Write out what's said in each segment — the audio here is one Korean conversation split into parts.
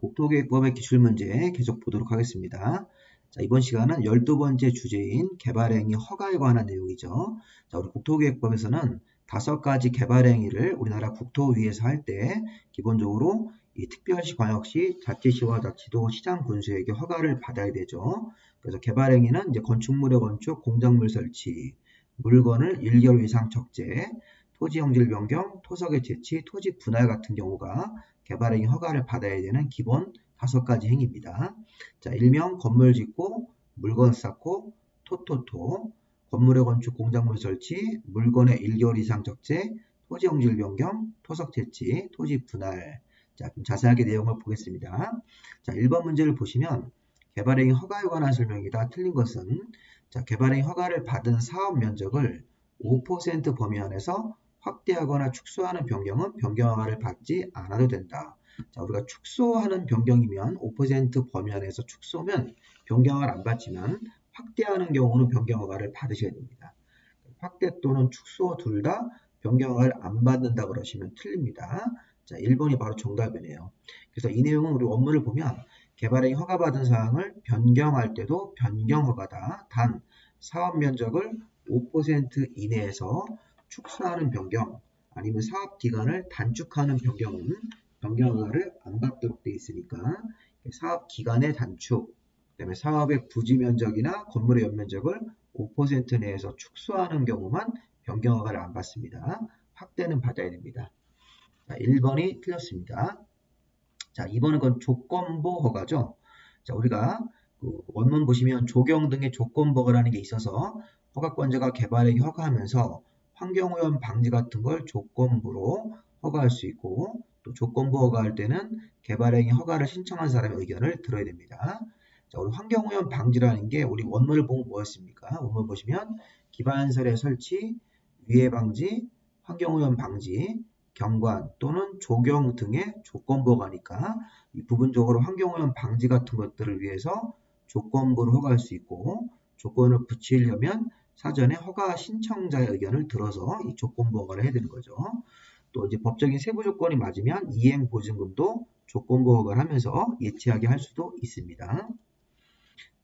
국토계획법의 기출문제 계속 보도록 하겠습니다. 자, 이번 시간은 12번째 주제인 개발행위 허가에 관한 내용이죠. 자, 우리 국토계획법에서는 5가지 개발행위를 우리나라 국토위에서 할 때 기본적으로 이 특별시, 광역시, 자치시와 자치도, 시장, 군수에게 허가를 받아야 되죠. 그래서 개발행위는 이제 건축물의 건축, 공작물 설치, 물건을 1개월 이상 적재, 토지 형질 변경, 토석의 채취, 토지 분할 같은 경우가 개발행위 허가를 받아야 되는 기본 5가지 행위입니다. 자, 일명 건물 짓고, 물건 쌓고, 토토토, 건물의 건축, 공작물 설치, 물건의 1개월 이상 적재, 토지 형질 변경, 토석 채취, 토지 분할. 자, 좀 자세하게 내용을 보겠습니다. 자, 1번 문제를 보시면 개발행위 허가에 관한 설명이다. 틀린 것은 자, 개발행위 허가를 받은 사업 면적을 5% 범위 안에서 확대하거나 축소하는 변경은 변경허가를 받지 않아도 된다. 자, 우리가 축소하는 변경이면 5% 범위 안에서 축소면 변경허가를 안 받지만 확대하는 경우는 변경허가를 받으셔야 됩니다. 확대 또는 축소 둘 다 변경허가를 안 받는다 그러시면 틀립니다. 자, 1번이 바로 정답이네요. 그래서 이 내용은 우리 원문을 보면 개발행위 허가받은 사항을 변경할 때도 변경허가다. 단 사업 면적을 5% 이내에서 축소하는 변경 아니면 사업 기간을 단축하는 변경은 변경허가를 안 받도록 되어 있으니까 사업 기간의 단축, 그다음에 사업의 부지 면적이나 건물의 연면적을 5% 내에서 축소하는 경우만 변경허가를 안 받습니다. 확대는 받아야 됩니다. 자, 1번이 틀렸습니다. 자, 2번은 건 조건부 허가죠. 자, 우리가 그 원문 보시면 조경 등의 조건부 허가라는 게 있어서 허가권자가 개발행위 허가하면서 환경오염 방지 같은 걸 조건부로 허가할 수 있고 또 조건부 허가할 때는 개발행위 허가를 신청한 사람의 의견을 들어야 됩니다. 자, 우리 환경오염 방지라는 게 우리 원문을 보면 뭐였습니까? 원문 보시면 기반설의 설치, 위해 방지, 환경오염 방지, 경관 또는 조경 등의 조건부 허가니까 이 부분적으로 환경오염 방지 같은 것들을 위해서 조건부를 허가할 수 있고 조건을 붙이려면 사전에 허가 신청자의 의견을 들어서 이 조건부 허가를 해야 되는 거죠. 또 이제 법적인 세부 조건이 맞으면 이행 보증금도 조건부 허가를 하면서 예치하게 할 수도 있습니다.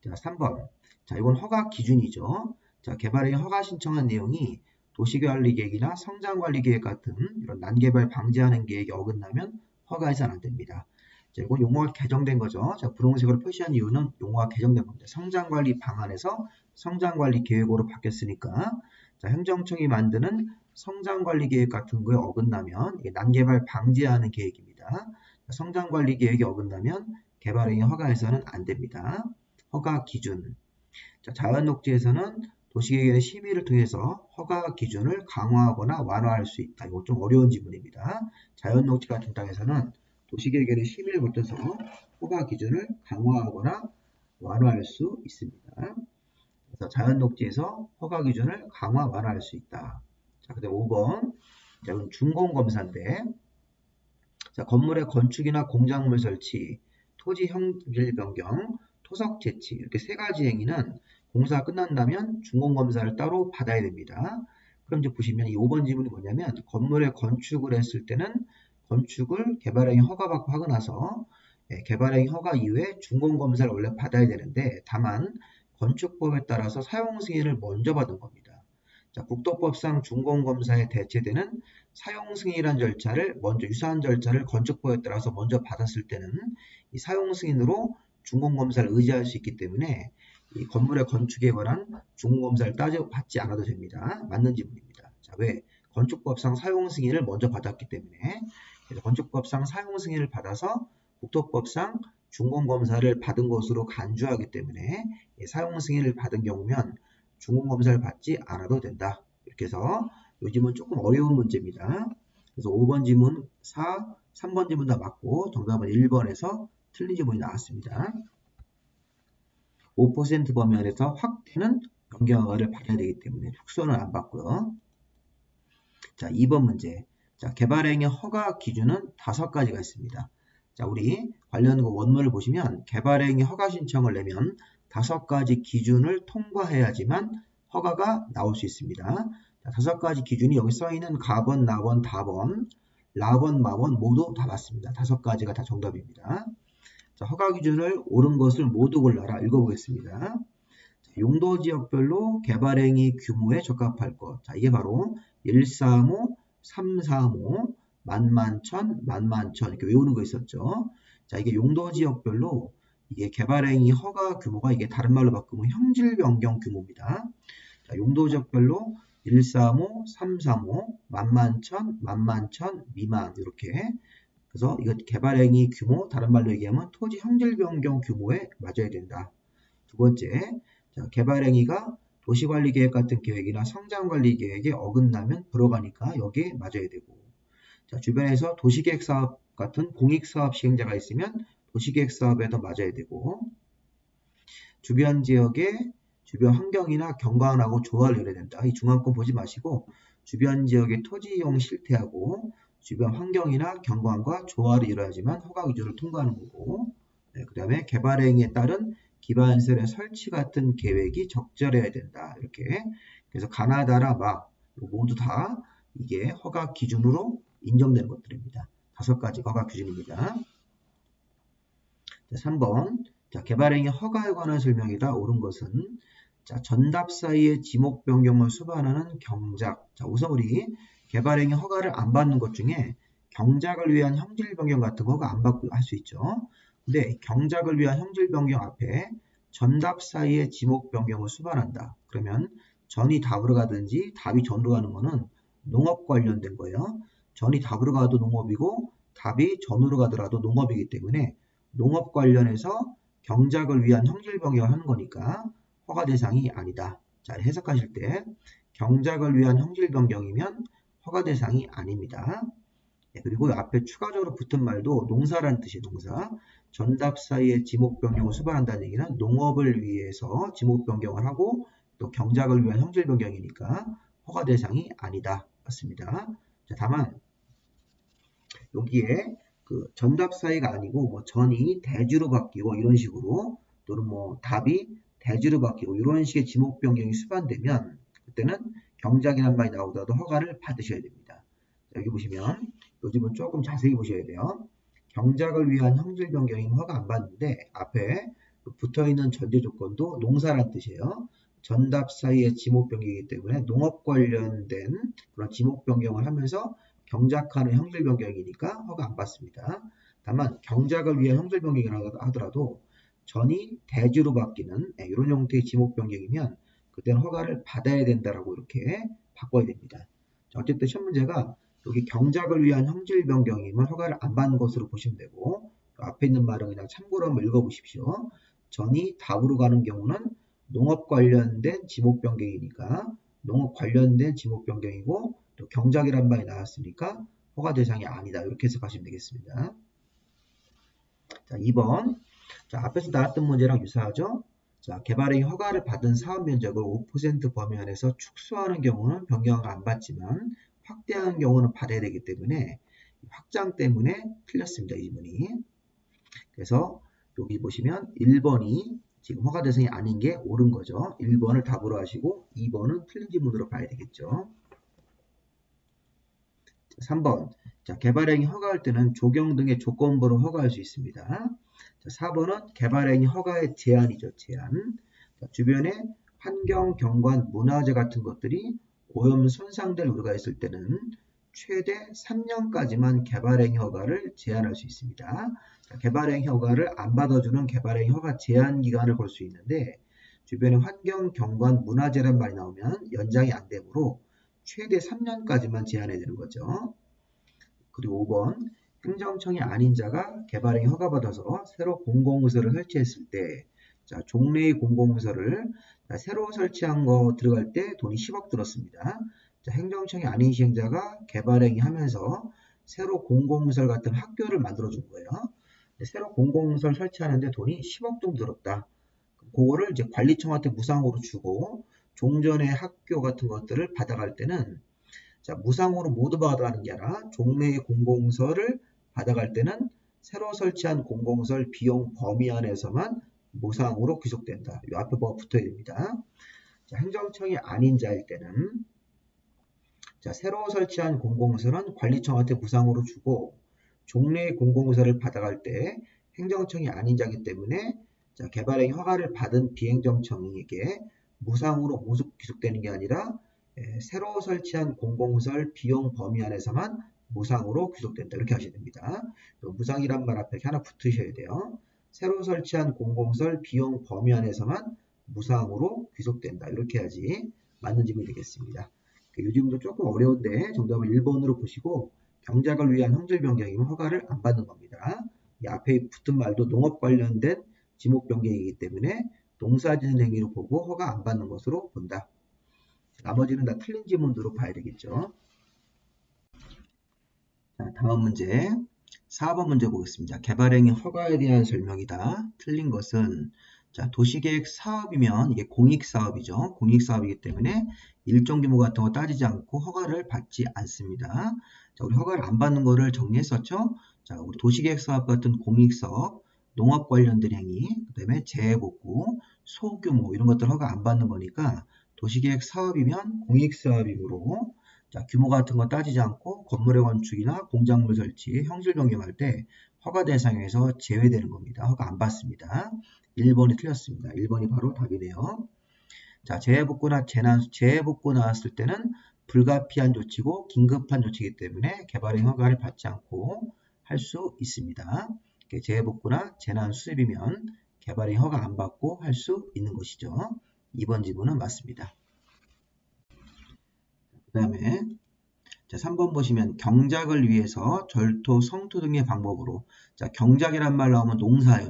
자, 3번. 자, 이건 허가 기준이죠. 자, 개발행위 허가 신청한 내용이 도시관리계획이나 성장관리계획 같은 이런 난개발 방지하는 계획에 어긋나면 허가해서는 안 됩니다. 자, 이건 용어가 개정된 거죠. 자, 분홍색으로 표시한 이유는 용어가 개정된 겁니다. 성장관리 방안에서 성장관리계획으로 바뀌었으니까 자, 행정청이 만드는 성장관리계획 같은 거에 어긋나면 이게 난개발 방지하는 계획입니다. 자, 성장관리계획에 어긋나면 개발행위 허가해서는 안 됩니다. 허가 기준. 자, 자연녹지에서는 도시계획의 심의를 통해서 허가 기준을 강화하거나 완화할 수 있다. 이거 좀 어려운 지문입니다. 자연녹지 같은 땅에서는 도시계획의 심의를 거쳐서 허가 기준을 강화하거나 완화할 수 있습니다. 그래서 자연녹지에서 허가 기준을 강화, 완화할 수 있다. 자, 그다음 5번. 자, 이건 준공검사인데, 자, 건물의 건축이나 공작물 설치, 토지 형질 변경, 토석 채취 이렇게 3가지 행위는 공사가 끝난다면 준공검사를 따로 받아야 됩니다. 그럼 이제 보시면 이 5번 지문이 뭐냐면 건물에 건축을 했을 때는 건축을 개발행위 허가받고 하고 나서 개발행위 허가 이후에 준공검사를 원래 받아야 되는데 다만 건축법에 따라서 사용 승인을 먼저 받은 겁니다. 자, 국토법상 준공검사에 대체되는 사용 승인이라는 절차를 먼저 유사한 절차를 건축법에 따라서 먼저 받았을 때는 이 사용 승인으로 준공검사를 의지할 수 있기 때문에 이 건물의 건축에 관한 준공검사를 받지 않아도 됩니다. 맞는 지문입니다. 자, 왜? 건축법상 사용 승인을 먼저 받았기 때문에 그래서 건축법상 사용 승인을 받아서 국토법상 준공검사를 받은 것으로 간주하기 때문에 사용 승인을 받은 경우면 준공검사를 받지 않아도 된다. 이렇게 해서 이 지문 조금 어려운 문제입니다. 그래서 5번 지문 4, 3번 지문 다 맞고 정답은 1번에서 틀린 지문이 나왔습니다. 5% 범위 안에서 확대는 변경허가를 받아야 되기 때문에 축소는 안 받고요. 자, 2번 문제. 자, 개발행위 허가 기준은 5가지가 있습니다. 자, 우리 관련 원문을 보시면 개발행위 허가 신청을 내면 5가지 기준을 통과해야지만 허가가 나올 수 있습니다. 자, 5가지 기준이 여기 써있는 가번, 나번, 다번, 라번, 마번 모두 다 맞습니다. 5가지가 다 정답입니다. 자, 허가 기준을 옳은 것을 모두 골라라. 읽어보겠습니다. 자, 용도 지역별로 개발행위 규모에 적합할 것. 자, 이게 바로 135, 335, 만만천, 만만천 이렇게 외우는 거 있었죠. 자, 이게 용도 지역별로 이게 개발행위 허가 규모가 이게 다른 말로 바꾸면 형질 변경 규모입니다. 자, 용도 지역별로 135, 335, 만만천, 만만천, 미만 이렇게 그래서 이거 개발행위 규모 다른 말로 얘기하면 토지 형질 변경 규모에 맞아야 된다. 두 번째, 자, 개발행위가 도시관리계획 같은 계획이나 성장관리계획에 어긋나면 불허가니까 여기에 맞아야 되고 자, 주변에서 도시계획사업 같은 공익사업 시행자가 있으면 도시계획사업에도 맞아야 되고 주변 지역의 주변 환경이나 경관하고 조화를 이뤄야 된다. 이 중앙권 보지 마시고 주변 지역의 토지 이용 실태하고 주변 환경이나 경관과 조화를 이뤄야지만 허가 기준을 통과하는 거고 네, 그 다음에 개발행위에 따른 기반시설의 설치 같은 계획이 적절해야 된다. 이렇게 그래서 가나다라 막 모두 다 이게 허가 기준으로 인정되는 것들입니다. 5가지 허가 기준입니다. 자, 3번 자, 개발행위 허가에 관한 설명이다. 옳은 것은 자, 전답 사이의 지목 변경을 수반하는 경작. 자, 우선 우리 개발행위 허가를 안 받는 것 중에 경작을 위한 형질 변경 같은 거가 안 받고 할 수 있죠. 근데 경작을 위한 형질 변경 앞에 전답 사이의 지목 변경을 수반한다. 그러면 전이 답으로 가든지 답이 전으로 가는 거는 농업 관련된 거예요. 전이 답으로 가도 농업이고 답이 전으로 가더라도 농업이기 때문에 농업 관련해서 경작을 위한 형질 변경을 하는 거니까 허가 대상이 아니다. 자, 해석하실 때 경작을 위한 형질 변경이면 허가 대상이 아닙니다. 네, 그리고 앞에 추가적으로 붙은 말도 농사라는 뜻이에요. 농사. 전답 사이에 지목 변경을 수반한다는 얘기는 농업을 위해서 지목 변경을 하고 또 경작을 위한 형질 변경이니까 허가 대상이 아니다. 맞습니다. 자, 다만 여기에 그 전답 사이가 아니고 뭐 전이 대주로 바뀌고 이런 식으로 또는 뭐 답이 대주로 바뀌고 이런 식의 지목 변경이 수반되면 그때는 경작이라는 말이 나오더라도 허가를 받으셔야 됩니다. 여기 보시면 요즘은 조금 자세히 보셔야 돼요. 경작을 위한 형질 변경이면 허가 안 받는데 앞에 붙어있는 전제 조건도 농사란 뜻이에요. 전답 사이의 지목 변경이기 때문에 농업 관련된 그런 지목 변경을 하면서 경작하는 형질 변경이니까 허가 안 받습니다. 다만 경작을 위한 형질 변경이라고 하더라도 전이 대주로 바뀌는 이런 형태의 지목 변경이면 그때는 허가를 받아야 된다라고 이렇게 바꿔야 됩니다. 어쨌든 시험 문제가 여기 경작을 위한 형질 변경이면 허가를 안 받는 것으로 보시면 되고 앞에 있는 말은 그냥 참고로 한번 읽어보십시오. 전이 답으로 가는 경우는 농업 관련된 지목 변경이니까 농업 관련된 지목 변경이고 또 경작이란 말이 나왔으니까 허가 대상이 아니다. 이렇게 해석하시면 되겠습니다. 자, 2번. 자, 앞에서 나왔던 문제랑 유사하죠? 자, 개발행위 허가를 받은 사업 면적을 5% 범위 안에서 축소하는 경우는 변경허가 안 받지만 확대하는 경우는 받아야 되기 때문에 확장 때문에 틀렸습니다. 이 지문이. 그래서 여기 보시면 1번이 지금 허가 대상이 아닌 게 옳은 거죠. 1번을 답으로 하시고 2번은 틀린 지문으로 봐야 되겠죠. 3번. 자, 개발행위 허가할 때는 조경 등의 조건부로 허가할 수 있습니다. 자, 4번은 개발행위 허가의 제한이죠. 제한. 자, 주변에 환경, 경관, 문화재 같은 것들이 오염 손상될 우려가 있을 때는 최대 3년까지만 개발행위 허가를 제한할 수 있습니다. 자, 개발행위 허가를 안 받아주는 개발행위 허가 제한 기간을 걸 수 있는데 주변에 환경, 경관, 문화재란 말이 나오면 연장이 안 되므로 최대 3년까지만 제한해야 되는 거죠. 그리고 5번 행정청이 아닌 자가 개발행위 허가받아서 새로 공공시설을 설치했을 때 자, 종래의 공공시설을 새로 설치한 거 들어갈 때 돈이 10억 들었습니다. 자, 행정청이 아닌 시행자가 개발행위 하면서 새로 공공시설 같은 학교를 만들어준 거예요. 새로 공공시설 설치하는데 돈이 10억 정도 들었다. 그거를 이제 관리청한테 무상으로 주고 종전의 학교 같은 것들을 받아갈 때는 자, 무상으로 모두 받아가는 게 아니라 종래의 공공시설을 받아갈 때는 새로 설치한 공공시설 비용 범위 안에서만 무상으로 귀속된다. 이 앞에 뭐가 붙어야 됩니다. 자, 행정청이 아닌 자일 때는 자, 새로 설치한 공공시설은 관리청한테 무상으로 주고 종래의 공공시설을 받아갈 때 행정청이 아닌 자이기 때문에 자, 개발행위 허가를 받은 비행정청에게 무상으로 귀속되는 게 아니라 새로 설치한 공공시설 비용 범위 안에서만 무상으로 귀속된다. 이렇게 하셔야 됩니다. 무상이란 말 앞에 하나 붙으셔야 돼요. 새로 설치한 공공시설 비용 범위 안에서만 무상으로 귀속된다. 이렇게 해야지 맞는 질문이 되겠습니다. 이 질문도 조금 어려운데 정답을 1번으로 보시고 경작을 위한 형질 변경이면 허가를 안 받는 겁니다. 이 앞에 붙은 말도 농업 관련된 지목 변경이기 때문에 농사짓는 행위로 보고 허가 안 받는 것으로 본다. 나머지는 다 틀린 지문으로 봐야 되겠죠. 자, 다음 문제 4번 문제 보겠습니다. 개발행위 허가에 대한 설명이다. 틀린 것은 자, 도시계획 사업이면 이게 공익사업이죠. 공익사업이기 때문에 일정 규모 같은 거 따지지 않고 허가를 받지 않습니다. 자, 우리 허가를 안 받는 거를 정리했었죠. 자, 우리 도시계획 사업 같은 공익사업, 농업 관련된 행위, 그 다음에 재해복구, 소규모 이런 것들 허가 안 받는 거니까 도시계획 사업이면 공익사업이므로 자, 규모 같은 거 따지지 않고 건물의 건축이나 공작물 설치, 형질 변경할 때 허가 대상에서 제외되는 겁니다. 허가 안 받습니다. 1번이 틀렸습니다. 1번이 바로 답이네요. 자, 재해복구 나왔을 때는 불가피한 조치고 긴급한 조치이기 때문에 개발행 허가를 받지 않고 할 수 있습니다. 재해복구나 재난 수습이면 개발행 허가 안 받고 할 수 있는 것이죠. 2번 지문은 맞습니다. 그 다음에 3번 보시면 경작을 위해서 절토, 성토 등의 방법으로 자, 경작이란 말 나오면 농사예요.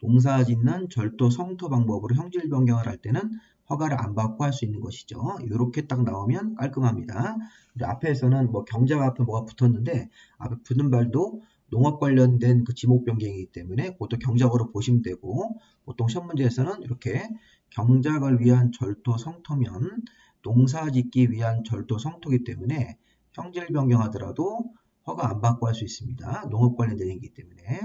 농사 짓는 절토, 성토 방법으로 형질 변경을 할 때는 허가를 안 받고 할 수 있는 것이죠. 이렇게 딱 나오면 깔끔합니다. 우리 앞에서는 뭐 경작 앞에 뭐가 붙었는데 앞에 붙는 말도 농업 관련된 그 지목 변경이기 때문에 그것도 경작으로 보시면 되고 보통 시험 문제에서는 이렇게 경작을 위한 절토, 성토면 농사 짓기 위한 절도 성토기 때문에 형질 변경하더라도 허가 안 받고 할 수 있습니다. 농업 관련된 행위이기 때문에.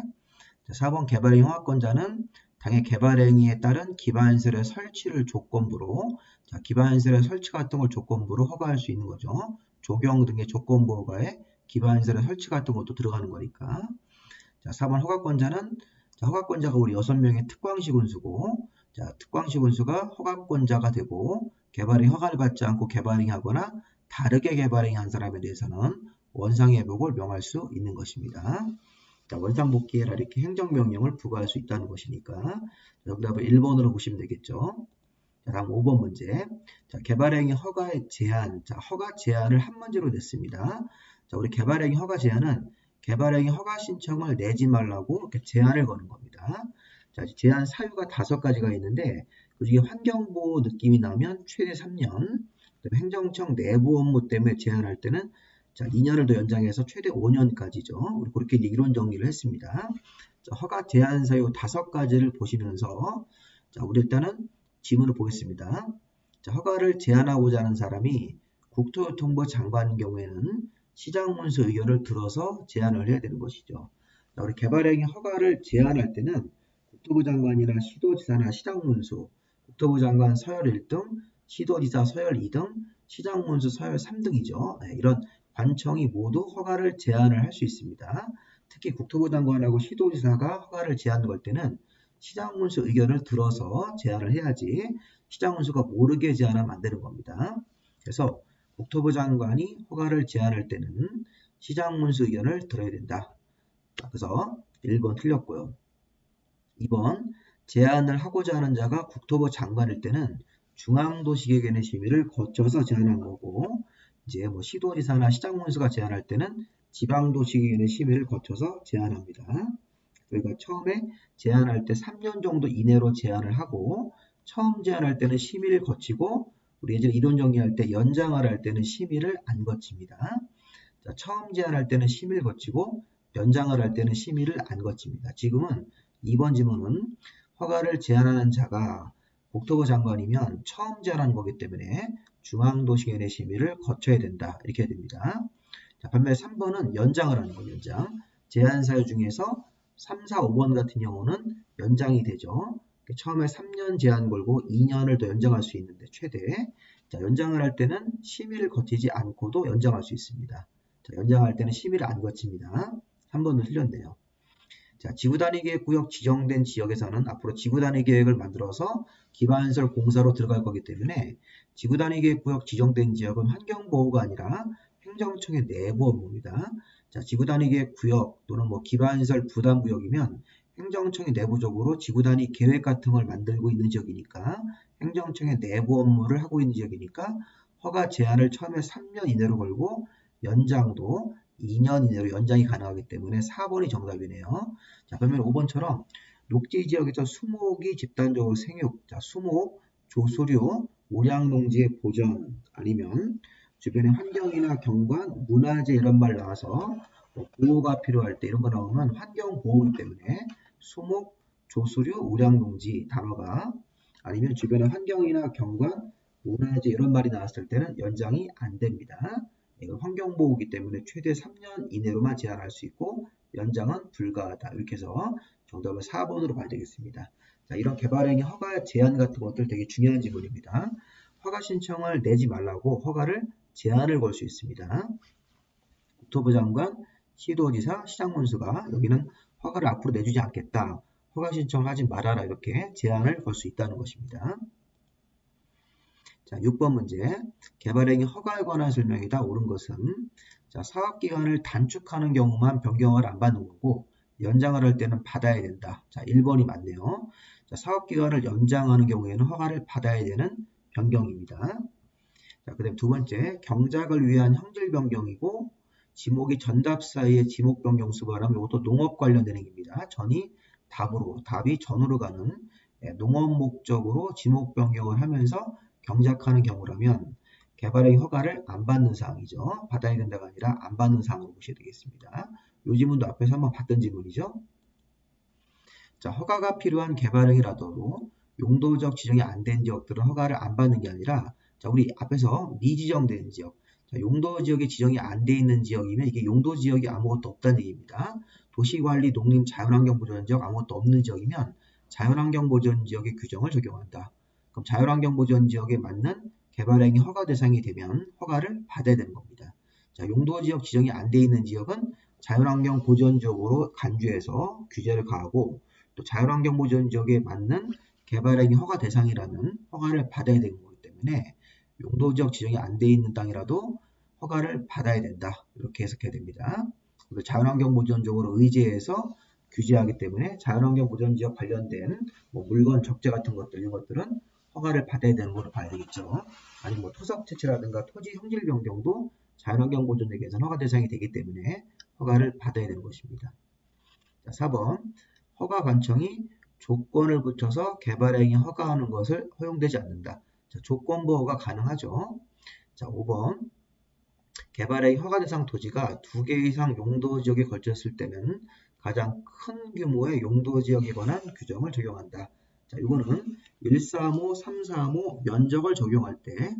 자, 4번 개발행위 허가권자는 당해 개발행위에 따른 기반시설의 설치를 조건부로 자, 기반시설의 설치 같은 걸 조건부로 허가할 수 있는 거죠. 조경 등의 조건부 허가에 기반시설의 설치 같은 것도 들어가는 거니까. 자, 4번 허가권자는 자, 허가권자가 우리 6명의 특광시 군수고 자, 특광시 군수가 허가권자가 되고 개발행위 허가를 받지 않고 개발행위 하거나 다르게 개발행위 한 사람에 대해서는 원상회복을 명할 수 있는 것입니다. 자, 원상복귀해라 이렇게 행정명령을 부과할 수 있다는 것이니까 정답을 1번으로 보시면 되겠죠. 자, 다음 5번 문제. 자, 개발행위 허가의 제한. 자, 허가 제한을 한 문제로 냈습니다. 자, 우리 개발행위 허가 제한은 개발행위 허가 신청을 내지 말라고 이렇게 제한을 거는 겁니다. 자, 제한 사유가 5가지가 있는데 그중에 환경보호 느낌이 나면 최대 3년, 행정청 내부 업무 때문에 제한할 때는 자, 2년을 더 연장해서 최대 5년까지죠. 우리 그렇게 이론 정리를 했습니다. 자, 허가 제한 사유 5가지를 보시면서 자, 우리 일단은 지문을 보겠습니다. 자, 허가를 제한하고자 하는 사람이 국토교통부 장관인 경우에는 시장문수 의견을 들어서 제한을 해야 되는 것이죠. 자, 우리 개발행위 허가를 제한할 때는 국토부 장관이나 시도지사나 시장문수, 국토부 장관 서열 1등, 시도지사 서열 2등, 시장문수 서열 3등이죠. 네, 이런 관청이 모두 허가를 제한을 할 수 있습니다. 특히 국토부 장관하고 시도지사가 허가를 제한할 때는 시장문수 의견을 들어서 제한을 해야지 시장문수가 모르게 제한하면 안 되는 겁니다. 그래서 국토부 장관이 허가를 제한할 때는 시장문수 의견을 들어야 된다. 그래서 1번 틀렸고요. 2번 제안을 하고자 하는 자가 국토부 장관일 때는 중앙도시계획의 심의를 거쳐서 제안한 거고 이제 뭐 시도지사나 시장문수가 제안할 때는 지방도시계획의 심의를 거쳐서 제안합니다. 그러니까 처음에 제안할 때 3년 정도 이내로 제안을 하고 처음 제안할 때는 심의를 거치고 우리 예전에 이론 정리할 때 연장을 할 때는 심의를 안 거칩니다. 자, 처음 제안할 때는 심의를 거치고 연장을 할 때는 심의를 안 거칩니다. 지금은 2번 지문은 허가를 제한하는 자가 국토부 장관이면 처음 제한하는 거기 때문에 중앙도시계획의 심의를 거쳐야 된다. 이렇게 해야 됩니다. 자, 반면에 3번은 연장을 하는 거예요. 연장. 제한 사유 중에서 3, 4, 5번 같은 경우는 연장이 되죠. 처음에 3년 제한 걸고 2년을 더 연장할 수 있는데 최대. 자, 연장을 할 때는 심의를 거치지 않고도 연장할 수 있습니다. 자, 연장할 때는 심의를 안 거칩니다. 3번도 틀렸네요. 자, 지구단위계획구역 지정된 지역에서는 앞으로 지구단위계획을 만들어서 기반시설 공사로 들어갈 거기 때문에 지구단위계획구역 지정된 지역은 환경보호가 아니라 행정청의 내부 업무입니다. 자, 지구단위계획구역 또는 뭐 기반시설 부담구역이면 행정청이 내부적으로 지구단위 계획 같은 걸 만들고 있는 지역이니까 행정청의 내부 업무를 하고 있는 지역이니까 허가 제한을 처음에 3년 이내로 걸고 연장도 2년 이내로 연장이 가능하기 때문에 4번이 정답이네요. 자, 그러면 5번처럼 녹지 지역에서 수목이 집단적으로 생육, 자, 수목, 조수류, 오량농지의 보전 아니면 주변의 환경이나 경관, 문화재 이런 말 나와서 뭐 보호가 필요할 때 이런 거 나오면 환경보호이기 때문에 수목, 조수류, 오량농지 단어가 아니면 주변의 환경이나 경관, 문화재 이런 말이 나왔을 때는 연장이 안 됩니다. 이건 환경보호이기 때문에 최대 3년 이내로만 제한할 수 있고 연장은 불가하다. 이렇게 해서 정답을 4번으로 봐야 되겠습니다. 자, 이런 개발행위 허가 제한 같은 것들 되게 중요한 질문입니다. 허가 신청을 내지 말라고 허가를 제한을 걸 수 있습니다. 국토부 장관, 시도지사, 시장군수가 여기는 허가를 앞으로 내주지 않겠다. 허가 신청하지 말아라. 이렇게 제한을 걸 수 있다는 것입니다. 자, 6번 문제. 개발행위 허가에 관한 설명이다. 옳은 것은 자, 사업기간을 단축하는 경우만 변경을 안 받는 거고 연장을 할 때는 받아야 된다. 자, 1번이 맞네요. 자, 사업기간을 연장하는 경우에는 허가를 받아야 되는 변경입니다. 자, 그 다음 두 번째. 경작을 위한 형질 변경이고 지목이 전답 사이에 지목 변경 수발하면 이것도 농업 관련된 행위입니다. 전이 답으로, 답이 전으로 가는 농업 목적으로 지목 변경을 하면서 경작하는 경우라면 개발행위 허가를 안 받는 사항이죠. 받아야 된다가 아니라 안 받는 사항으로 보셔야 되겠습니다. 이 지문도 앞에서 한번 봤던 지문이죠. 자, 허가가 필요한 개발행위라도 용도적 지정이 안 된 지역들은 허가를 안 받는 게 아니라 자, 우리 앞에서 미지정된 지역, 자, 용도 지역에 지정이 안 돼 있는 지역이면 이게 용도 지역이 아무것도 없다는 얘기입니다. 도시관리, 농림, 자연환경 보전 지역 아무것도 없는 지역이면 자연환경 보전 지역의 규정을 적용한다. 그럼 자연환경 보전 지역에 맞는 개발행위 허가 대상이 되면 허가를 받아야 되는 겁니다. 자, 용도 지역 지정이 안 돼 있는 지역은 자연환경 보전 지역으로 간주해서 규제를 가하고 또 자연환경 보전 지역에 맞는 개발행위 허가 대상이라면 허가를 받아야 되는 거기 때문에 용도 지역 지정이 안 돼 있는 땅이라도 허가를 받아야 된다. 이렇게 해석해야 됩니다. 자연환경 보전 지역으로 의제해서 규제하기 때문에 자연환경 보전 지역 관련된 뭐 물건 적재 같은 것들 이런 것들은 허가를 받아야 되는 걸로 봐야 되겠죠. 아니면 뭐 토석 채취라든가 토지 형질 변경도 자연환경 보전 지역에서는 허가 대상이 되기 때문에 허가를 받아야 되는 것입니다. 자, 4번 허가 관청이 조건을 붙여서 개발행위 허가하는 것을 허용되지 않는다. 자, 조건부 허가 가능하죠. 자, 5번 개발행위 허가 대상 토지가 2개 이상 용도 지역에 걸쳤을 때는 가장 큰 규모의 용도 지역에 관한 규정을 적용한다. 자, 이거는 135, 335 면적을 적용할 때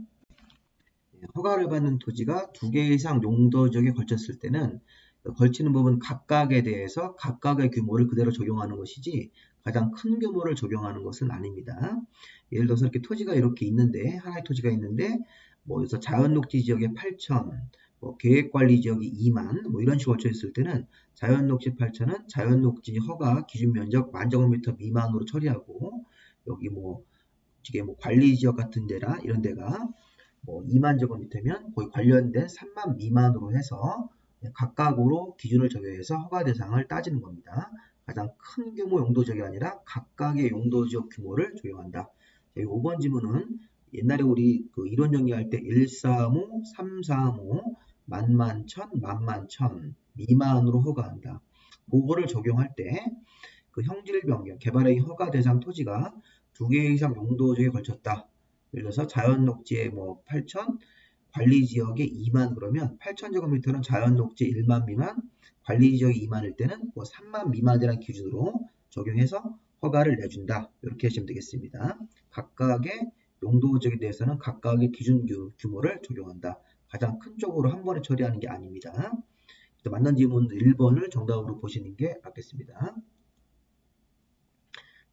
허가를 받는 토지가 2개 이상 용도 지역에 걸쳤을 때는 걸치는 부분 각각에 대해서 각각의 규모를 그대로 적용하는 것이지 가장 큰 규모를 적용하는 것은 아닙니다. 예를 들어서 이렇게 토지가 이렇게 있는데 하나의 토지가 있는데 뭐 그래서 자연녹지 지역에 8천, 뭐 계획관리 지역이 2만 뭐 이런 식으로 걸쳐 있을 때는 자연녹지 8천은 자연녹지 허가 기준 면적 1000제곱미터 미만으로 처리하고 여기 뭐 이게 뭐 관리 지역 같은 데나 이런 데가 뭐 2만 제곱미터면 거의 관련된 3만 미만으로 해서 각각으로 기준을 적용해서 허가 대상을 따지는 겁니다. 가장 큰 규모 용도 지역이 아니라 각각의 용도 지역 규모를 적용한다. 5번 지문은 옛날에 우리 그 이론 정리할 때 135, 335, 만만천, 만만천 미만으로 허가한다. 그거를 적용할 때 그 형질 변경, 개발행위 허가 대상 토지가 2개 이상 용도 지역에 걸쳤다. 예를 들어서 자연 녹지에 뭐 8천, 관리 지역에 2만 그러면 8,000제곱미터는 자연 녹지 1만 미만, 관리 지역이 2만일 때는 뭐 3만 미만이라는 기준으로 적용해서 허가를 내준다. 이렇게 하시면 되겠습니다. 각각의 용도 지역에 대해서는 각각의 기준 규모를 적용한다. 가장 큰 쪽으로 한 번에 처리하는 게 아닙니다. 맞는 지문 1번을 정답으로 보시는 게 맞겠습니다.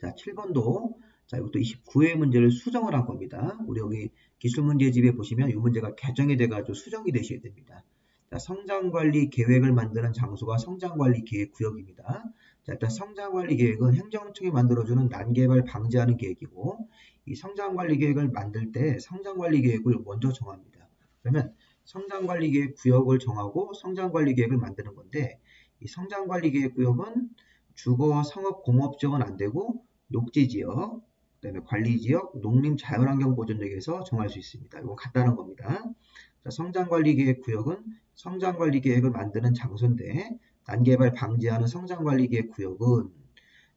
자, 7번도 자, 이것도 29회 문제를 수정을 한 겁니다. 우리 여기 기출문제집에 보시면 이 문제가 개정이 돼가지고 수정이 되셔야 됩니다. 자, 성장관리 계획을 만드는 장소가 성장관리 계획 구역입니다. 자, 일단 성장관리 계획은 행정청이 만들어주는 난개발 방지하는 계획이고, 이 성장관리 계획을 만들 때 성장관리 계획을 먼저 정합니다. 그러면 성장관리 계획 구역을 정하고 성장관리 계획을 만드는 건데, 이 성장관리 계획 구역은 주거, 상업, 공업 지역은 안 되고, 녹지 지역, 그다음에 관리 지역, 농림 자연환경 보전 지역에서 정할 수 있습니다. 이건 간단한 겁니다. 자, 성장관리계획 구역은 성장관리계획을 만드는 장소인데 난개발 방지하는 성장관리계획 구역은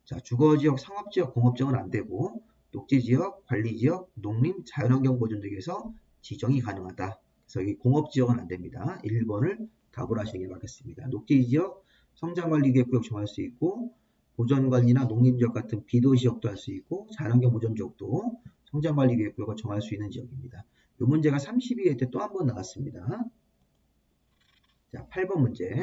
자, 주거지역, 상업지역, 공업지역은 안 되고 녹지지역, 관리지역, 농림, 자연환경 보전 지역에서 지정이 가능하다. 그래서 여기 공업지역은 안 됩니다. 1번을 답으로 하시는 게 맞겠습니다. 녹지지역, 성장관리계획 구역 정할 수 있고 보전관리나 농림지역 같은 비도시역도 할 수 있고 자연환경 보전지역도 성장관리계획 구역을 정할 수 있는 지역입니다. 이 문제가 32회 때 또 한 번 나왔습니다. 자, 8번 문제.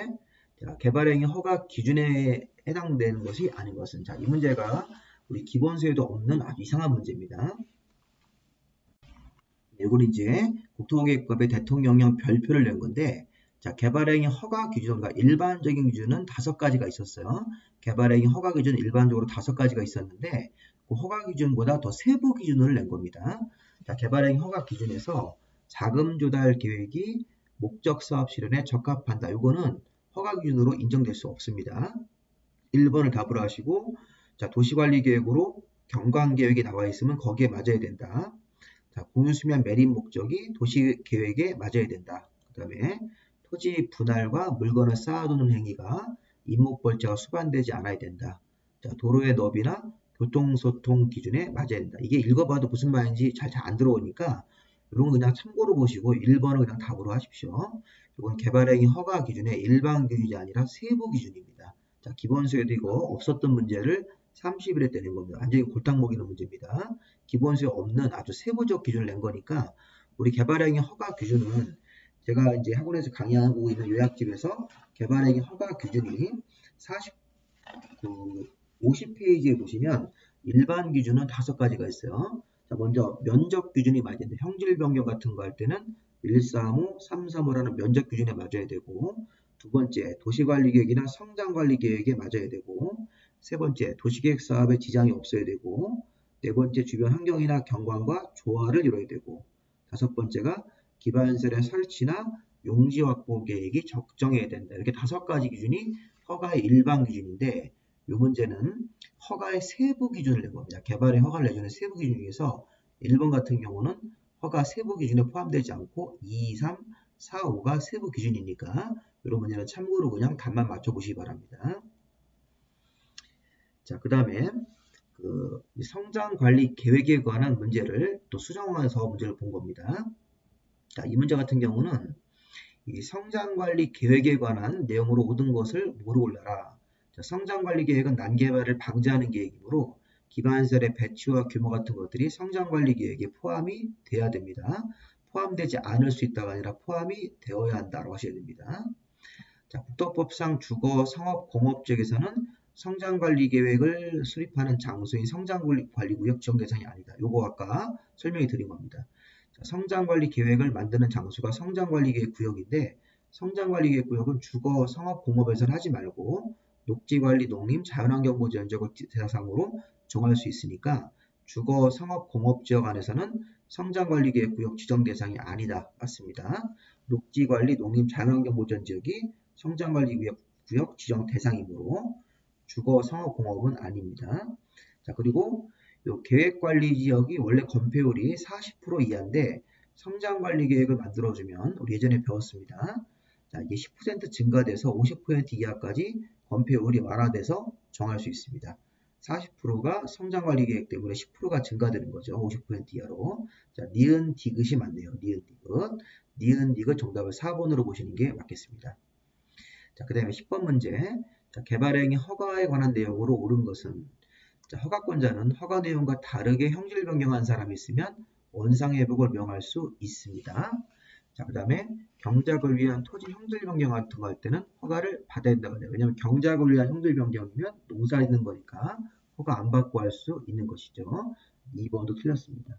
자, 개발행위 허가 기준에 해당되는 것이 아닌 것은. 자, 이 문제가 우리 기본서에도 없는 아주 이상한 문제입니다. 이건 이제 국토계획법에 대통령령 별표를 낸 건데, 자, 개발행위 허가 기준과 일반적인 기준은 5가지가 있었어요. 개발행위 허가 기준은 일반적으로 5가지가 있었는데, 그 허가 기준보다 더 세부 기준을 낸 겁니다. 자, 개발행위 허가 기준에서 자금 조달 계획이 목적 사업 실현에 적합한다. 이거는 허가 기준으로 인정될 수 없습니다. 1번을 답으로 하시고, 자, 도시관리 계획으로 경관 계획이 나와 있으면 거기에 맞아야 된다. 자, 공유수면 매립 목적이 도시 계획에 맞아야 된다. 그 다음에 토지 분할과 물건을 쌓아두는 행위가 임목벌제가 수반되지 않아야 된다. 자, 도로의 너비나 교통소통 기준에 맞아야 된다. 이게 읽어봐도 무슨 말인지 잘 안 들어오니까 이런 거 그냥 참고로 보시고 1번을 그냥 답으로 하십시오. 이건 개발행위 허가 기준의 일반 기준이 아니라 세부 기준입니다. 자, 기본서에도 이거 없었던 문제를 30일에 때 낸 겁니다. 완전히 골탕 먹이는 문제입니다. 기본서에 없는 아주 세부적 기준을 낸 거니까 우리 개발행위 허가 기준은 제가 이제 학원에서 강의하고 있는 요약집에서 개발행위 허가 기준이 50페이지에 보시면 일반 기준은 5가지가 있어요. 자, 먼저 면적 기준이 맞아야 되는데 형질 변경 같은 거 할 때는 135, 335라는 면적 기준에 맞아야 되고, 두 번째 도시관리계획이나 성장관리계획에 맞아야 되고, 세 번째 도시계획 사업에 지장이 없어야 되고, 네 번째 주변 환경이나 경관과 조화를 이뤄야 되고, 다섯 번째가 기반시설의 설치나 용지 확보 계획이 적정해야 된다. 이렇게 5가지 기준이 허가의 일반 기준인데, 이 문제는 허가의 세부 기준을 낸 겁니다. 개발의 허가를 내주는 세부 기준 중에서 1번 같은 경우는 허가 세부 기준에 포함되지 않고 2, 3, 4, 5가 세부 기준이니까 이런 문제는 참고로 그냥 답만 맞춰보시기 바랍니다. 자, 그 다음에 성장관리 계획에 관한 문제를 또 수정해서 문제를 본 겁니다. 자, 이 문제 같은 경우는 이 성장관리 계획에 관한 내용으로 얻은 것을 뭐로 골라라. 자, 성장관리 계획은 난개발을 방지하는 계획이므로 기반시설의 배치와 규모 같은 것들이 성장관리 계획에 포함이 돼야 됩니다. 포함되지 않을 수 있다가 아니라 포함이 되어야 한다고 하셔야 됩니다. 자, 국토법상 주거, 상업, 공업 지역에서는 성장관리 계획을 수립하는 장소인 성장관리구역 지정 대상이 아니다. 요거 아까 설명해 드린 겁니다. 자, 성장관리 계획을 만드는 장소가 성장관리계획 구역인데 성장관리계획 구역은 주거, 상업, 공업에서는 하지 말고 녹지관리, 농림, 자연환경보전 지역을 대상으로 정할 수 있으니까 주거, 상업, 공업 지역 안에서는 성장관리계획 구역 지정 대상이 아니다. 맞습니다. 녹지관리, 농림, 자연환경보전 지역이 성장관리구역 지정 대상이므로 주거, 상업, 공업은 아닙니다. 자, 그리고 요 계획관리지역이 원래 건폐율이 40% 이하인데 성장관리계획을 만들어주면 우리 예전에 배웠습니다. 자, 이게 10% 증가돼서 50% 이하까지 건폐율이 완화돼서 정할 수 있습니다. 40%가 성장관리계획 때문에 10%가 증가되는 거죠. 50% 이하로. 자, 니은 디귿이 맞네요. 니은 디귿. 니은 디귿 정답을 4번으로 보시는 게 맞겠습니다. 자, 그 다음에 10번 문제. 자, 개발행위 허가에 관한 내용으로 옳은 것은 자, 허가권자는 허가 내용과 다르게 형질 변경한 사람이 있으면 원상회복을 명할 수 있습니다. 자, 그 다음에 경작을 위한 토지 형질 변경 같은 거 할 때는 허가를 받아야 된다고 해요. 왜냐하면 경작을 위한 형질 변경이면 농사 있는 거니까 허가 안 받고 할 수 있는 것이죠. 2번도 틀렸습니다.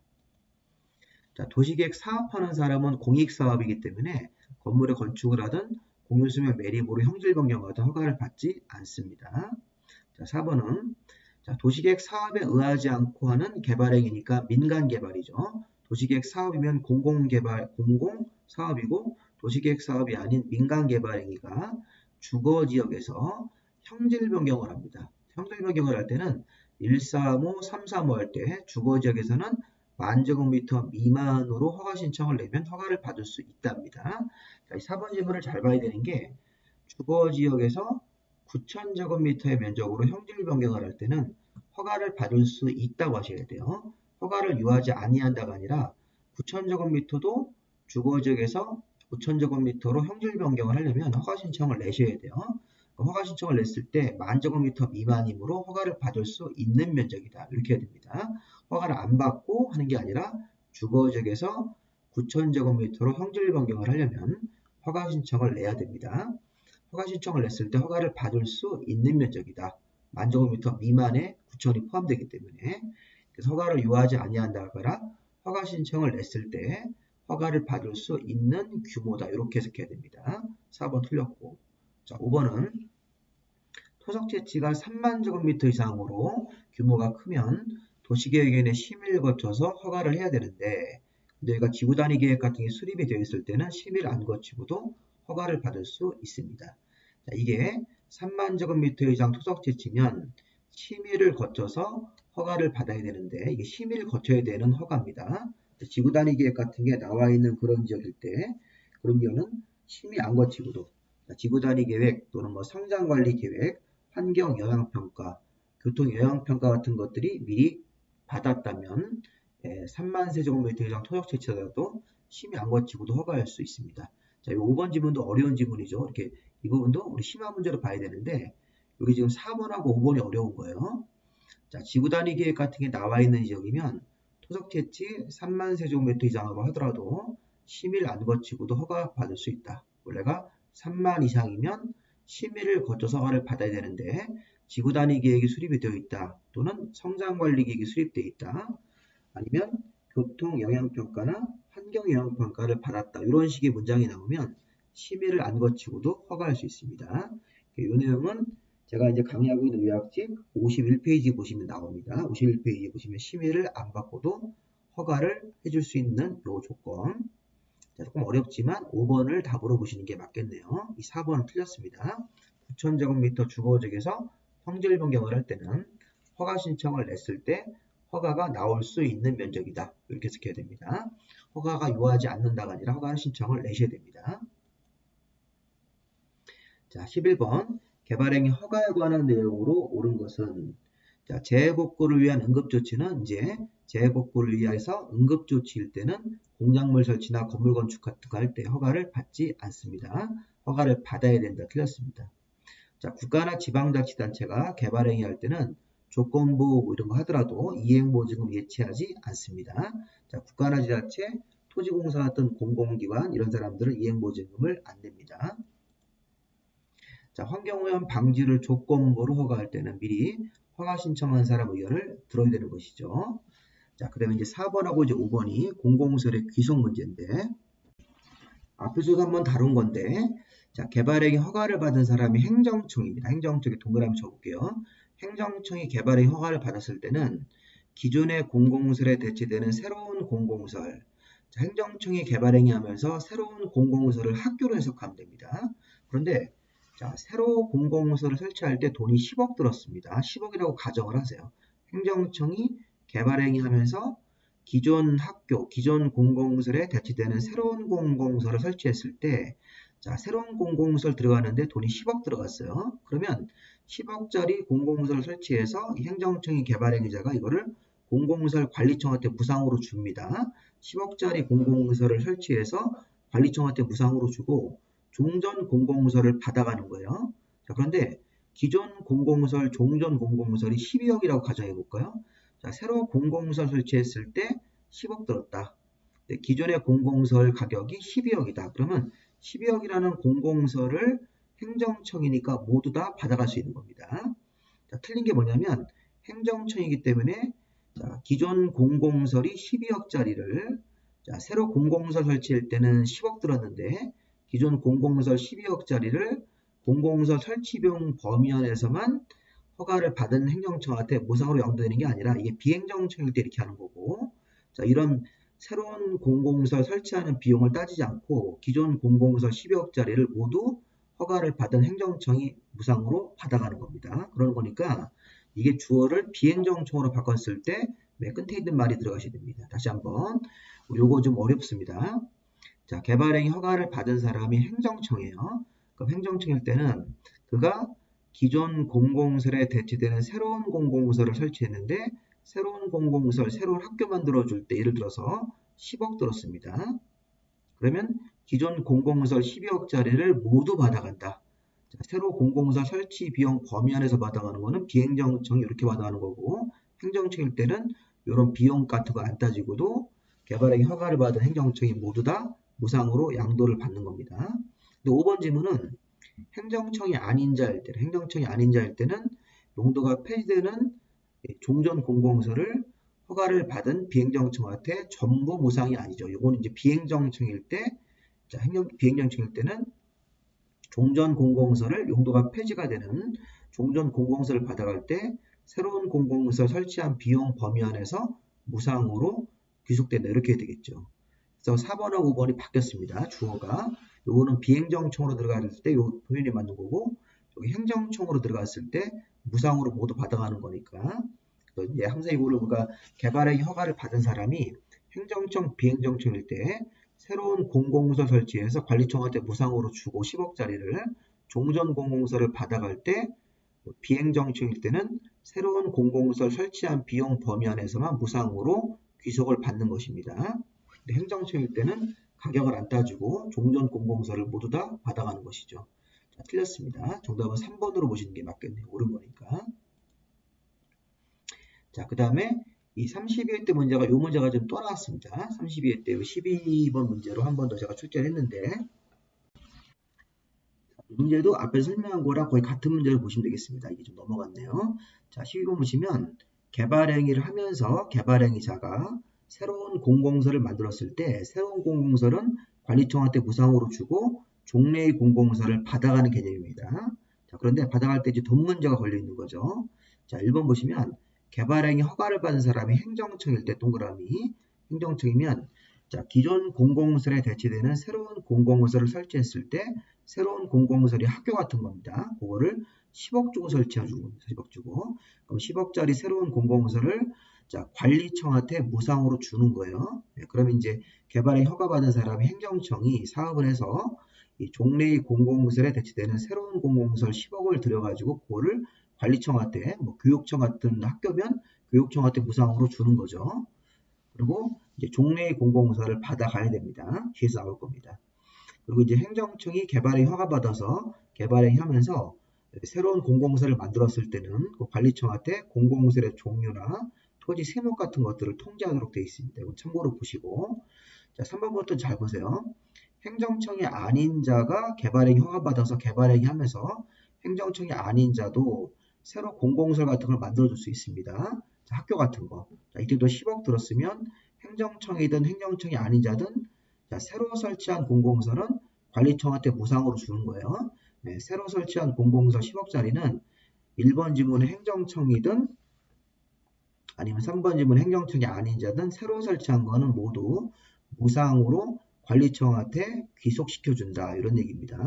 자, 도시계획 사업하는 사람은 공익사업이기 때문에 건물의 건축을 하든 공유수면 매립으로 형질 변경하든 허가를 받지 않습니다. 자, 4번은 도시계획 사업에 의하지 않고 하는 개발행위니까 민간개발이죠. 도시계획 사업이면 공공개발, 공공사업이고 도시계획 사업이 아닌 민간개발행위가 주거지역에서 형질 변경을 합니다. 형질 변경을 할 때는 135, 335 할 때 주거지역에서는 10,000제곱미터 미만으로 허가 신청을 내면 허가를 받을 수 있답니다. 자, 이 4번 질문을 잘 봐야 되는 게 주거지역에서 9,000제곱미터의 면적으로 형질 변경을 할 때는 허가를 받을 수 있다고 하셔야 돼요. 허가를 유하지 아니한다가 아니라 9,000제곱미터도 주거지역에서 5,000제곱미터로 형질 변경을 하려면 허가 신청을 내셔야 돼요. 허가 신청을 냈을 때 10,000제곱미터 미만이므로 허가를 받을 수 있는 면적이다. 이렇게 해야 됩니다. 허가를 안 받고 하는 게 아니라 주거지역에서 9,000제곱미터로 형질 변경을 하려면 허가 신청을 내야 됩니다. 허가 신청을 냈을 때 허가를 받을 수 있는 면적이다. 10,000제곱미터 미만에 9,000이 포함되기 때문에 그래서 허가를 유하지 아니한다거나 허가 신청을 냈을 때 허가를 받을 수 있는 규모다. 이렇게 해석해야 됩니다. 4번 틀렸고. 자, 5번은 토속채취가 30,000제곱미터 이상으로 규모가 크면 도시계획위원회 심의를 거쳐서 허가를 해야 되는데 근데 여기가 지구단위 계획 같은 게 수립이 되어 있을 때는 심의를 안 거치고도 허가를 받을 수 있습니다. 자, 이게 30,000제곱미터 이상 토속채취면 심의를 거쳐서 허가를 받아야 되는데 이게 심의를 거쳐야 되는 허가입니다. 지구단위 계획 같은 게 나와 있는 그런 지역일 때 그런 경우는 심의 안 거치고도 지구단위 계획 또는 뭐 성장관리 계획, 환경영향평가, 교통영향평가 같은 것들이 미리 받았다면 3만 세제곱미터 이상 토적채취라도 심의 안 거치고도 허가할 수 있습니다. 자, 이 5번 지문도 어려운 지문이죠. 이렇게 이 부분도 우리 심화 문제로 봐야 되는데 여기 지금 4번하고 5번이 어려운 거예요. 자, 지구단위 계획 같은 게 나와 있는 지역이면 토적채취 3만 세제곱미터 이상으로 하더라도 심의를 안 거치고도 허가 받을 수 있다. 원래가 3만 이상이면 심의를 거쳐서 허가를 받아야 되는데 지구단위 계획이 수립이 되어 있다. 또는 성장관리 계획이 수립되어 있다. 아니면 교통영향평가나 환경영향평가를 받았다. 이런 식의 문장이 나오면 심의를 안 거치고도 허가할 수 있습니다. 이 내용은 제가 이제 강의하고 있는 요약집 51페이지 보시면 나옵니다. 51페이지 보시면 심의를 안 받고도 허가를 해줄 수 있는 요 조건. 자, 조금 어렵지만 5번을 답으로 보시는 게 맞겠네요. 이 4번은 틀렸습니다. 9,000제곱미터 주거지역에서 형질 변경을 할 때는 허가 신청을 냈을 때 허가가 나올 수 있는 면적이다. 이렇게 해석해야 됩니다. 허가가 유하지 않는다가 아니라 허가 신청을 내셔야 됩니다. 자, 11번 개발행위 허가에 관한 내용으로 옳은 것은 자, 재해복구를 위한 응급조치는 이제 재해복구를 위해서 응급조치일 때는 공작물 설치나 건물 건축 같은 거 할 때 허가를 받지 않습니다. 허가를 받아야 된다. 틀렸습니다. 자, 국가나 지방자치단체가 개발행위 할 때는 조건부 이런 거 하더라도 이행보증금 예치하지 않습니다. 자, 국가나 지자체, 토지공사 같은 공공기관 이런 사람들은 이행보증금을 안 냅니다. 자, 환경오염 방지를 조건부로 허가할 때는 미리 허가 신청한 사람 의견을 들어야 되는 것이죠. 자, 그 다음에 이제 4번하고 이제 5번이 공공시설의 귀속 문제인데, 앞에서도 한번 다룬 건데, 자, 개발행위 허가를 받은 사람이 행정청입니다. 행정청에 동그라미 쳐볼게요. 행정청이 개발행위 허가를 받았을 때는 기존의 공공시설에 대체되는 새로운 공공시설, 자, 행정청이 개발행위 하면서 새로운 공공시설을 학교로 해석하면 됩니다. 그런데 자, 새로 공공시설을 설치할 때 돈이 10억 들었습니다. 10억이라고 가정을 하세요. 행정청이 개발행위 하면서 기존 학교, 기존 공공시설에 대체되는 새로운 공공시설을 설치했을 때 자, 새로운 공공시설 들어가는데 돈이 10억 들어갔어요. 그러면 10억짜리 공공시설을 설치해서 행정청이 개발행위자가 이거를 공공시설 관리청한테 무상으로 줍니다. 10억짜리 공공시설을 설치해서 관리청한테 무상으로 주고 종전 공공시설을 받아가는 거예요. 자, 그런데 기존 공공시설, 종전 공공시설이 12억이라고 가정해 볼까요? 자, 새로 공공시설 설치했을 때 10억 들었다. 기존의 공공시설 가격이 12억이다. 그러면 12억이라는 공공시설을 행정청이니까 모두 다 받아갈 수 있는 겁니다. 자, 틀린 게 뭐냐면 행정청이기 때문에 자, 기존 공공시설이 12억짜리를 자, 새로 공공시설 설치할 때는 10억 들었는데 기존 공공시설 12억짜리를 공공시설 설치 비용 범위 안에서만 허가를 받은 행정청한테 무상으로 양도되는 게 아니라 이게 비행정청일 때 이렇게 하는 거고, 자, 이런 새로운 공공시설 설치하는 비용을 따지지 않고 기존 공공시설 12억짜리를 모두 허가를 받은 행정청이 무상으로 받아가는 겁니다. 그러는 거니까 이게 주어를 비행정청으로 바꿨을 때 맨 끝에 있는 말이 들어가셔야 됩니다. 다시 한번, 우리 요거 좀 어렵습니다. 자, 개발행위 허가를 받은 사람이 행정청이에요. 그럼 행정청일 때는 그가 기존 공공시설에 대체되는 새로운 공공시설을 설치했는데, 새로운 공공시설, 새로운 학교 만들어줄 때 예를 들어서 10억 들었습니다. 그러면 기존 공공시설 12억짜리를 모두 받아간다. 자, 새로 공공시설 설치 비용 범위 안에서 받아가는 거는 비행정청이 이렇게 받아가는 거고, 행정청일 때는 이런 비용 같은 거 안 따지고도 개발행위 허가를 받은 행정청이 모두 다 무상으로 양도를 받는 겁니다. 근데 5번 질문은 행정청이 아닌 자일 때는 용도가 폐지되는 종전 공공시설을 허가를 받은 비행정청한테 전부 무상이 아니죠. 이거는 이제 비행정청일 때, 자, 비행정청일 때는 종전 공공시설을 용도가 폐지가 되는 종전 공공시설을 받아갈 때 새로운 공공시설 설치한 비용 범위 안에서 무상으로 귀속된다. 이렇게 되겠죠. 그래서 4번하고 5번이 바뀌었습니다. 주어가. 요거는 비행정청으로 들어갔을 때 요 표현이 맞는 거고, 여기 행정청으로 들어갔을 때 무상으로 모두 받아가는 거니까. 이제 항상 이거를 우리가 개발행위 허가를 받은 사람이 행정청, 비행정청일 때 새로운 공공시설 설치해서 관리청한테 무상으로 주고 10억짜리를 종전 공공시설을 받아갈 때 비행정청일 때는 새로운 공공시설 설치한 비용 범위 안에서만 무상으로 귀속을 받는 것입니다. 행정청일 때는 가격을 안 따지고 종전 공공시설을 모두 다 받아가는 것이죠. 자, 틀렸습니다. 정답은 3번으로 보시는 게 맞겠네요. 옳은 거니까. 자, 그 다음에 이 32회 때 문제가 이 문제가 좀 또 나왔습니다. 32회 때 12번 문제로 한 번 더 제가 출제를 했는데, 문제도 앞에서 설명한 거랑 거의 같은 문제를 보시면 되겠습니다. 이게 좀 넘어갔네요. 자, 12번 보시면 개발행위를 하면서 개발행위자가 새로운 공공시설을 만들었을 때 새로운 공공시설은 관리청한테 무상으로 주고 종래의 공공시설을 받아가는 개념입니다. 자, 그런데 받아갈 때 이제 돈 문제가 걸려 있는 거죠. 자, 1번 보시면 개발행위 허가를 받은 사람이 행정청일 때 동그라미, 행정청이면 자, 기존 공공시설에 대체되는 새로운 공공시설을 설치했을 때 새로운 공공시설이 학교 같은 겁니다. 그거를 10억 주고 설치해 주는 겁니다. 10억 주고. 그럼 10억짜리 새로운 공공시설을 자, 관리청한테 무상으로 주는 거예요. 네, 그러면 이제 개발에 허가받은 사람이 행정청이 사업을 해서 이 종래의 공공시설에 대체되는 새로운 공공시설 10억을 들여가지고 그거를 관리청한테, 뭐 교육청 같은 학교면 교육청한테 무상으로 주는 거죠. 그리고 이제 종래의 공공시설을 받아가야 됩니다. 뒤에서 나올 겁니다. 그리고 이제 행정청이 개발에 허가받아서 개발행위 하면서 새로운 공공시설을 만들었을 때는 그 관리청한테 공공시설의 종류나 토지 세목 같은 것들을 통지하도록 되어 있습니다. 이거 참고로 보시고. 자, 3번부터 잘 보세요. 행정청이 아닌 자가 개발행위 허가받아서 개발행위 하면서 행정청이 아닌 자도 새로 공공시설 같은 걸 만들어줄 수 있습니다. 자, 학교 같은 거. 자, 이때도 10억 들었으면 행정청이든 행정청이 아닌 자든 자, 새로 설치한 공공시설은 관리청한테 무상으로 주는 거예요. 네, 새로 설치한 공공시설 10억짜리는 1번 지문은 행정청이든 아니면 3번 지문 행정청이 아닌 자든 새로 설치한 거는 모두 무상으로 관리청한테 귀속시켜준다. 이런 얘기입니다.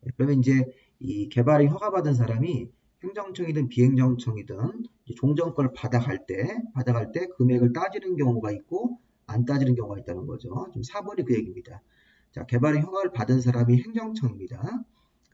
네, 그러면 이제 이 개발이 허가받은 사람이 행정청이든 비행정청이든 종전권을 받아갈 때 금액을 따지는 경우가 있고 안 따지는 경우가 있다는 거죠. 좀 4번이 그 얘기입니다. 자, 개발의 허가를 받은 사람이 행정청입니다.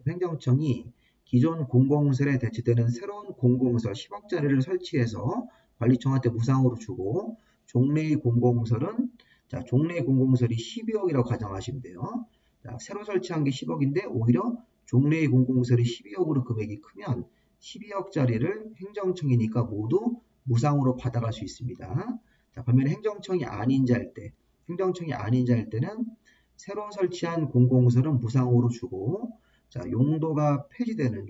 행정청이 기존 공공시설에 대체되는 새로운 공공시설 10억짜리를 설치해서 관리청한테 무상으로 주고 종래의 공공시설은 자, 종래의 공공시설이 12억이라고 가정하시면 돼요. 자, 새로 설치한 게 10억인데 오히려 종래의 공공시설이 12억으로 금액이 크면 12억짜리를 행정청이니까 모두 무상으로 받아갈 수 있습니다. 자, 반면에 행정청이 아닌 자일 때는 새로 설치한 공공시설은 무상으로 주고 자, 용도가 폐지되는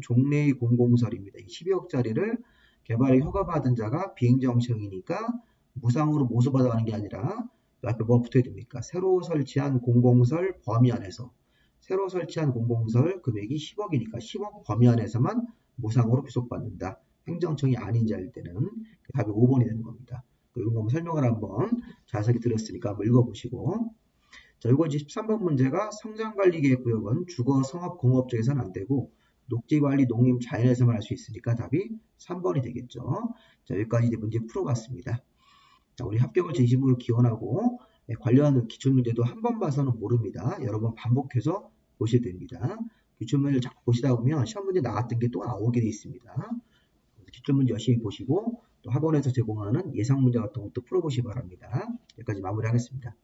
종래의 공공시설입니다. 이 12억짜리를 개발에 허가받은 자가 비행정청이니까 무상으로 모수받아가는 게 아니라 앞에 뭐가 붙어야 됩니까? 새로 설치한 공공설 범위 안에서 새로 설치한 공공설 금액이 10억이니까 10억 범위 안에서만 무상으로 부속받는다. 행정청이 아닌 자일 때는 답이 5번이 되는 겁니다. 이런 거 설명을 한번 자세히 드렸으니까 한번 읽어보시고 자, 이거 이제 13번 문제가 성장관리계획구역은 주거, 성업, 공업 쪽에서는 안 되고 녹지관리, 농림, 자연에서만 할 수 있으니까 답이 3번이 되겠죠. 자, 여기까지 이제 문제 풀어봤습니다. 자, 우리 합격을 진심으로 기원하고 관련 기출문제도 한 번 봐서는 모릅니다. 여러 번 반복해서 보셔야 됩니다. 기출문제를 자꾸 보시다 보면 시험 문제 나왔던 게 또 나오게 돼 있습니다. 기출문제 열심히 보시고 또 학원에서 제공하는 예상 문제 같은 것도 풀어보시기 바랍니다. 여기까지 마무리하겠습니다.